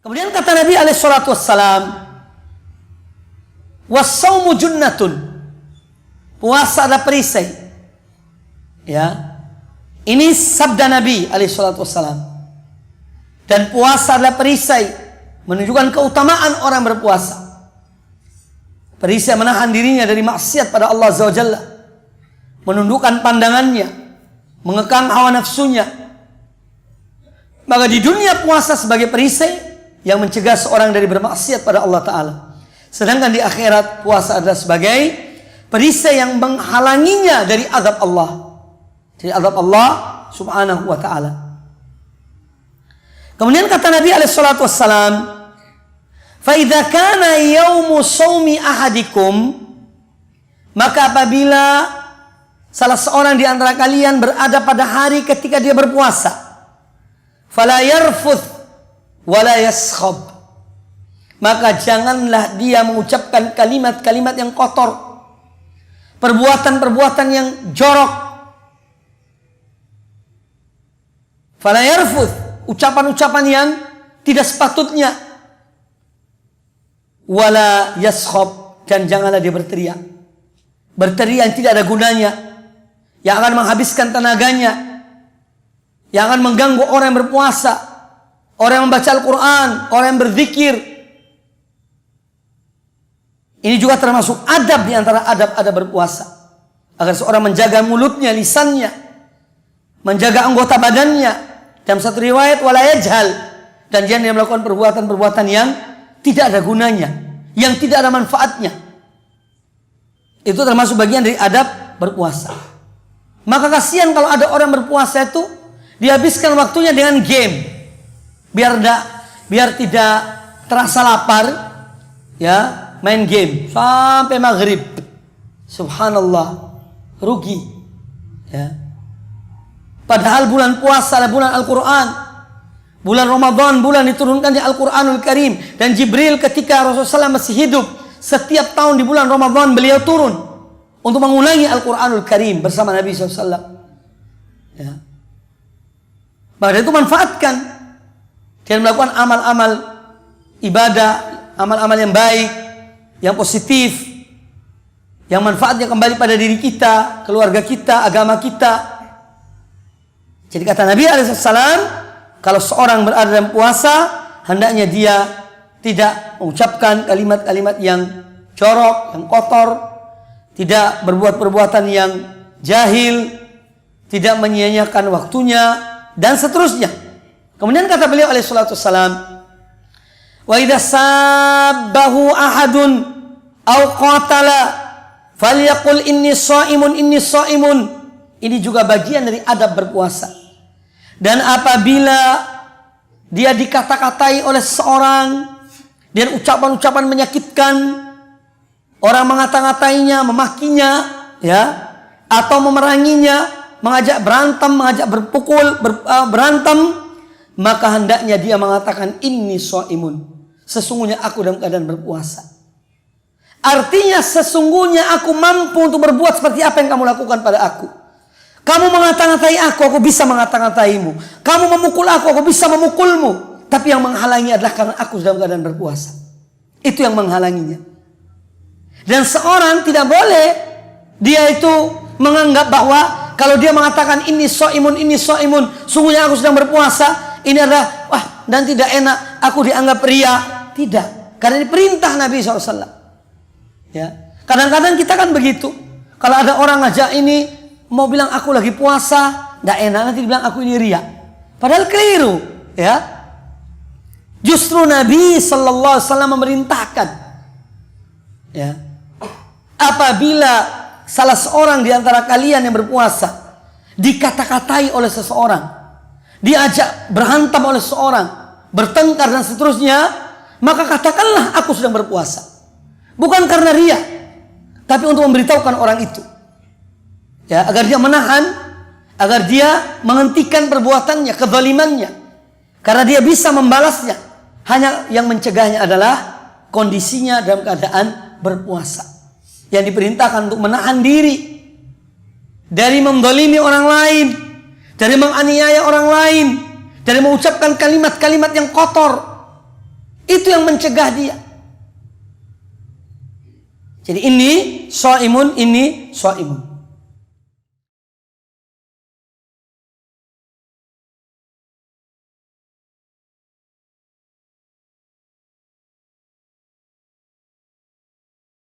Kemudian kata Nabi alaihissalatu wassalam, was-saumu junnatun. Puasa adalah perisai. Ya. Ini sabda Nabi alaihissalatu wassalam. Dan puasa adalah perisai, menunjukkan keutamaan orang berpuasa. Perisai menahan dirinya dari maksiat pada Allah Azza wa Jalla, menundukkan pandangannya, mengekang hawa nafsunya. Maka di dunia puasa sebagai perisai yang mencegah seorang dari bermaksiat pada Allah Ta'ala. Sedangkan di akhirat puasa adalah sebagai perisai yang menghalanginya dari azab Allah. Dari azab Allah Subhanahu wa Ta'ala. Kemudian kata Nabi alaihissalatu wassalam, فَإِذَا كَانَ يَوْمُ صَوْمِ أَحَدِكُمْ, maka apabila salah seorang di antara kalian berada pada hari ketika dia berpuasa, فَلَا يَرْفُثْ وَلَا يَسْخَبْ, maka janganlah dia mengucapkan kalimat-kalimat yang kotor, perbuatan-perbuatan yang jorok. فَلَا يَرْفُثْ, ucapan-ucapan yang tidak sepatutnya. Wala yaskhab, dan janganlah dia berteriak. Berteriak yang tidak ada gunanya, yang akan menghabiskan tenaganya, yang akan mengganggu orang yang berpuasa, orang yang membaca Al-Quran, orang yang berzikir. Ini juga termasuk adab di antara adab-adab berpuasa, agar seorang menjaga mulutnya, lisannya, menjaga anggota badannya. Dalam satu riwayat, wala yajhal, dan jangan dia melakukan perbuatan-perbuatan yang tidak ada gunanya, yang tidak ada manfaatnya. Itu termasuk bagian dari adab berpuasa. Maka kasihan kalau ada orang berpuasa itu dihabiskan waktunya dengan game, biar tidak terasa lapar, ya, main game sampai maghrib. Subhanallah, rugi, ya. Padahal bulan puasa adalah bulan Al-Quran. Bulan Ramadan, bulan diturunkannya Al-Quranul Karim. Dan Jibril ketika Rasulullah SAW masih hidup, setiap tahun di bulan Ramadan beliau turun untuk mengulangi Al-Quranul Karim bersama Nabi SAW. Ya. Maka itu manfaatkan dan melakukan amal-amal ibadah, amal-amal yang baik, yang positif, yang manfaatnya kembali pada diri kita, keluarga kita, agama kita. Jadi kata Nabi SAW, kalau seorang berada dalam puasa, hendaknya dia tidak mengucapkan kalimat-kalimat yang jorok, yang kotor, tidak berbuat perbuatan yang jahil, tidak menyia-nyiakan waktunya, dan seterusnya. Kemudian kata beliau alaihi salatu wassalam, wa idza sabbahu ahadun aw qatala falyaqul inni shaimun. Ini juga bagian dari adab berpuasa. Dan apabila dia dikata-katai oleh seseorang dan ucapan-ucapan menyakitkan, orang mengata-katainya, memakinya, ya, atau memeranginya, mengajak berantem, mengajak berantem, maka hendaknya dia mengatakan inni shaimun, sesungguhnya aku dalam keadaan berpuasa. Artinya sesungguhnya aku mampu untuk berbuat seperti apa yang kamu lakukan pada aku. Kamu mengata-ngatai aku bisa mengata-ngataimu. Kamu memukul aku bisa memukulmu. Tapi yang menghalangi adalah karena aku dalam keadaan berpuasa. Itu yang menghalanginya. Dan seorang tidak boleh dia itu menganggap bahwa kalau dia mengatakan ini shaimun, sungguhnya aku sedang berpuasa, ini adalah wah, dan tidak enak, aku dianggap ria. Tidak, karena ini perintah Nabi SAW. Ya, kadang-kadang kita kan begitu. Kalau ada orang ngajak ini mau bilang aku lagi puasa, tidak enak, nanti bilang aku ini ria. Padahal keliru, ya. Justru Nabi Sallallahu Alaihi Wasallam memerintahkan, ya, apabila salah seorang di antara kalian yang berpuasa dikata-katai oleh seseorang, diajak berhantam oleh seseorang, bertengkar dan seterusnya, maka katakanlah aku sedang berpuasa. Bukan karena ria, tapi untuk memberitahukan orang itu, ya, agar dia menahan, agar dia menghentikan perbuatannya, kezalimannya, karena dia bisa membalasnya. Hanya yang mencegahnya adalah kondisinya dalam keadaan berpuasa, yang diperintahkan untuk menahan diri dari menzalimi orang lain, dari menganiaya orang lain, dari mengucapkan kalimat-kalimat yang kotor, Itu yang mencegah dia. Jadi ini shaimun, ini shaimun.